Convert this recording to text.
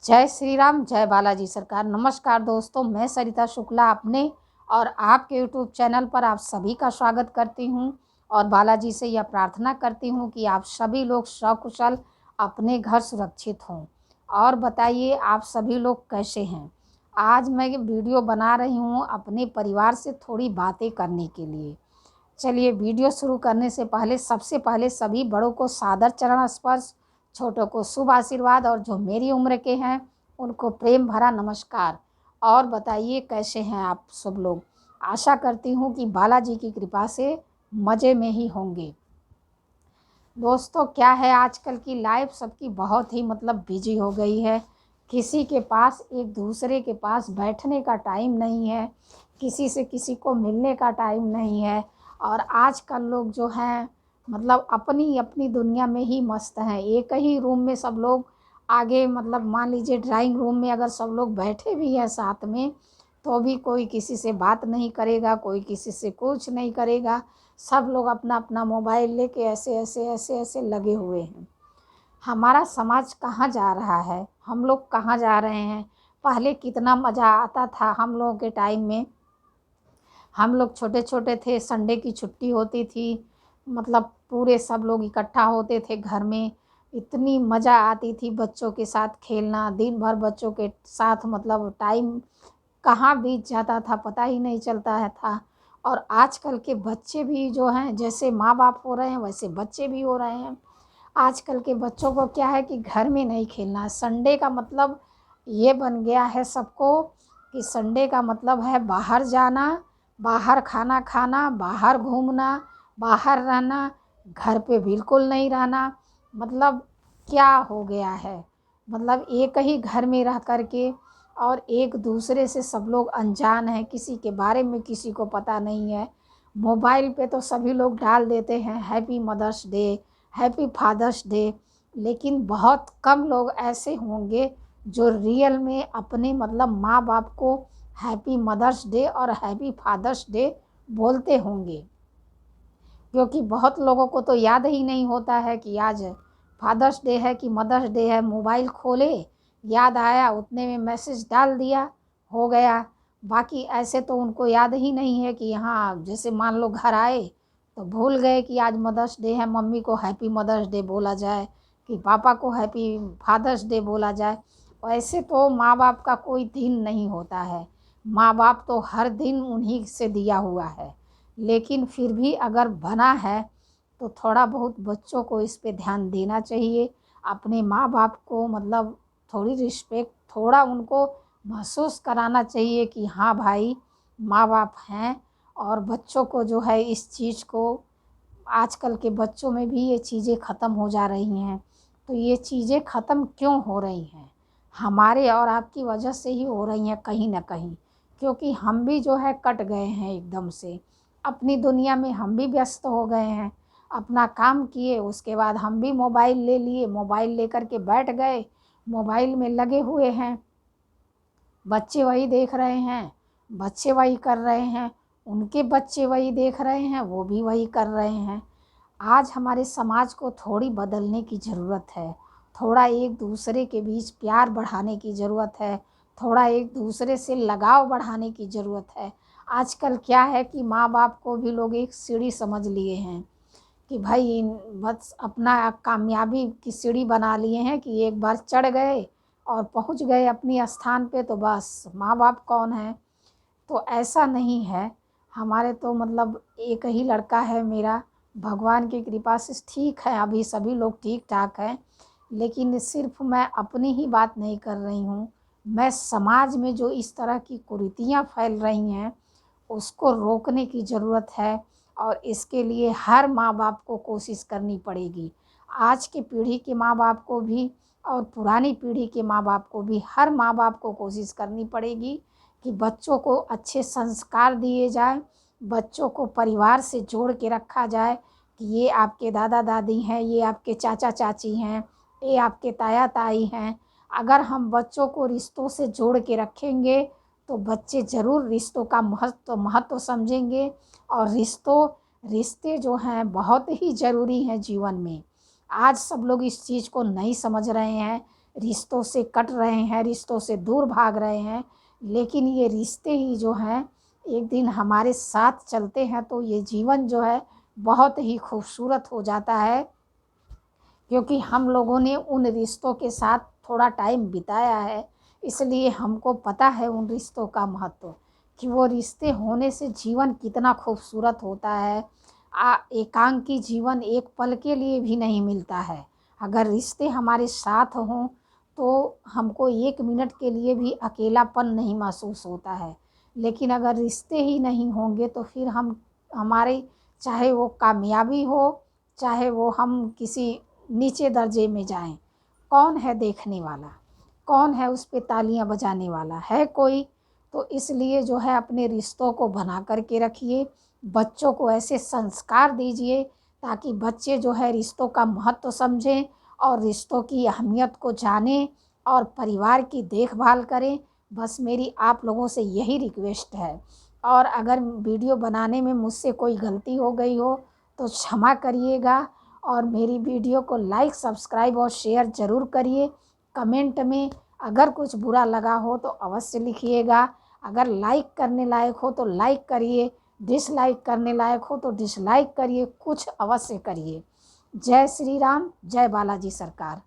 जय श्री राम, जय बालाजी सरकार। नमस्कार दोस्तों, मैं सरिता शुक्ला अपने और आपके यूट्यूब चैनल पर आप सभी का स्वागत करती हूं और बालाजी से यह प्रार्थना करती हूं कि आप सभी लोग सकुशल अपने घर सुरक्षित हों। और बताइए आप सभी लोग कैसे हैं। आज मैं ये वीडियो बना रही हूं अपने परिवार से थोड़ी बातें करने के लिए। चलिए वीडियो शुरू करने से पहले सबसे पहले सभी बड़ों को सादर चरण स्पर्श, छोटों को शुभ आशीर्वाद और जो मेरी उम्र के हैं उनको प्रेम भरा नमस्कार। और बताइए कैसे हैं आप सब लोग। आशा करती हूँ कि बालाजी की कृपा से मज़े में ही होंगे। दोस्तों क्या है, आजकल की लाइफ सबकी बहुत ही बिजी हो गई है। किसी के पास एक दूसरे के पास बैठने का टाइम नहीं है, किसी से किसी को मिलने का टाइम नहीं है। और आजकल लोग जो हैं अपनी अपनी दुनिया में ही मस्त हैं। एक ही रूम में सब लोग आगे मान लीजिए ड्राइंग रूम में अगर सब लोग बैठे भी हैं साथ में तो भी कोई किसी से बात नहीं करेगा, कोई किसी से कुछ नहीं करेगा। सब लोग अपना अपना मोबाइल लेके ऐसे ऐसे ऐसे ऐसे लगे हुए हैं। हमारा समाज कहाँ जा रहा है, हम लोग कहाँ जा रहे हैं। पहले कितना मज़ा आता था हम लोगों के टाइम में। हम लोग छोटे छोटे थे, संडे की छुट्टी होती थी, पूरे सब लोग इकट्ठा होते थे घर में। इतनी मज़ा आती थी बच्चों के साथ खेलना, दिन भर बच्चों के साथ टाइम कहाँ बीत जाता था पता ही नहीं चलता है था। और आजकल के बच्चे भी जो हैं, जैसे माँ बाप हो रहे हैं वैसे बच्चे भी हो रहे हैं। आजकल के बच्चों को क्या है कि घर में नहीं खेलना। संडे का ये बन गया है सबको कि संडे का है बाहर जाना, बाहर खाना खाना, बाहर घूमना, बाहर रहना, घर पे बिल्कुल नहीं रहना। क्या हो गया है, एक ही घर में रह कर के और एक दूसरे से सब लोग अनजान हैं, किसी के बारे में किसी को पता नहीं है। मोबाइल पे तो सभी लोग डाल देते हैं happy Mother's Day, happy Father's Day, लेकिन बहुत कम लोग ऐसे होंगे जो रियल में अपने माँ बाप को हैप्पी मदर्स डे और हैप्पी फादर्स डे बोलते होंगे। क्योंकि बहुत लोगों को तो याद ही नहीं होता है कि आज फादर्स डे है कि मदर्स डे है। मोबाइल खोले, याद आया उतने में मैसेज डाल दिया, हो गया। बाकी ऐसे तो उनको याद ही नहीं है कि यहाँ जैसे मान लो घर आए तो भूल गए कि आज मदर्स डे है, मम्मी को हैप्पी मदर्स डे बोला जाए कि पापा को हैप्पी फादर्स डे बोला जाए। वैसे तो माँ बाप का कोई दिन नहीं होता है, माँ बाप तो हर दिन उन्हीं से दिया हुआ है। लेकिन फिर भी अगर बना है तो थोड़ा बहुत बच्चों को इस पे ध्यान देना चाहिए। अपने माँ बाप को थोड़ी रिस्पेक्ट, थोड़ा उनको महसूस कराना चाहिए कि हाँ भाई माँ बाप हैं। और बच्चों को जो है इस चीज़ को, आजकल के बच्चों में भी ये चीज़ें ख़त्म हो जा रही हैं। तो ये चीज़ें ख़त्म क्यों हो रही हैं, हमारे और आपकी वजह से ही हो रही हैं कहीं ना कहीं। क्योंकि हम भी जो है कट गए हैं एकदम से, अपनी दुनिया में हम भी व्यस्त हो गए हैं। अपना काम किए, उसके बाद हम भी मोबाइल ले लिए, मोबाइल लेकर के बैठ गए, मोबाइल में लगे हुए हैं। बच्चे वही देख रहे हैं, बच्चे वही कर रहे हैं, उनके बच्चे वही देख रहे हैं, वो भी वही कर रहे हैं। आज हमारे समाज को थोड़ी बदलने की ज़रूरत है। थोड़ा एक दूसरे के बीच प्यार बढ़ाने की ज़रूरत है, थोड़ा एक दूसरे से लगाव बढ़ाने की ज़रूरत है। आजकल क्या है कि माँ बाप को भी लोग एक सीढ़ी समझ लिए हैं कि भाई बस अपना कामयाबी की सीढ़ी बना लिए हैं कि एक बार चढ़ गए और पहुंच गए अपनी स्थान पे तो बस माँ बाप कौन है। तो ऐसा नहीं है। हमारे तो एक ही लड़का है मेरा, भगवान की कृपा से ठीक है, अभी सभी लोग ठीक ठाक हैं। लेकिन सिर्फ मैं अपनी ही बात नहीं कर रही हूँ, मैं समाज में जो इस तरह की कुरीतियाँ फैल रही हैं उसको रोकने की ज़रूरत है। और इसके लिए हर माँ बाप को कोशिश करनी पड़ेगी। आज की पीढ़ी के माँ बाप को भी और पुरानी पीढ़ी के माँ बाप को भी, हर माँ बाप को कोशिश करनी पड़ेगी कि बच्चों को अच्छे संस्कार दिए जाए, बच्चों को परिवार से जोड़ के रखा जाए कि ये आपके दादा दादी हैं, ये आपके चाचा चाची हैं, ये आपके ताया ताई हैं। अगर हम बच्चों को रिश्तों से जोड़ के रखेंगे तो बच्चे ज़रूर रिश्तों का महत्व समझेंगे। और रिश्ते जो हैं बहुत ही ज़रूरी हैं जीवन में। आज सब लोग इस चीज़ को नहीं समझ रहे हैं, रिश्तों से कट रहे हैं, रिश्तों से दूर भाग रहे हैं, लेकिन ये रिश्ते ही जो हैं एक दिन हमारे साथ चलते हैं तो ये जीवन जो है बहुत ही खूबसूरत हो जाता है, क्योंकि हम लोगों ने उन रिश्तों के साथ थोड़ा टाइम बिताया है। इसलिए हमको पता है उन रिश्तों का महत्व, कि वो रिश्ते होने से जीवन कितना खूबसूरत होता है। एकांकी जीवन एक पल के लिए भी नहीं मिलता है। अगर रिश्ते हमारे साथ हों तो हमको एक मिनट के लिए भी अकेलापन नहीं महसूस होता है। लेकिन अगर रिश्ते ही नहीं होंगे तो फिर हमारे चाहे वो कामयाबी हो, चाहे वो हम किसी नीचे दर्जे में जाएं, कौन है देखने वाला, कौन है उस पे तालियां बजाने वाला, है कोई? तो इसलिए जो है अपने रिश्तों को बना कर के रखिए, बच्चों को ऐसे संस्कार दीजिए ताकि बच्चे जो है रिश्तों का महत्व समझें और रिश्तों की अहमियत को जानें और परिवार की देखभाल करें। बस मेरी आप लोगों से यही रिक्वेस्ट है। और अगर वीडियो बनाने में मुझसे कोई गलती हो गई हो तो क्षमा करिएगा, और मेरी वीडियो को लाइक, सब्सक्राइब और शेयर ज़रूर करिए। कमेंट में अगर कुछ बुरा लगा हो तो अवश्य लिखिएगा। अगर लाइक करने लायक हो तो लाइक करिए, डिसलाइक करने लायक हो तो डिसलाइक करिए, कुछ अवश्य करिए। जय श्री राम, जय बालाजी सरकार।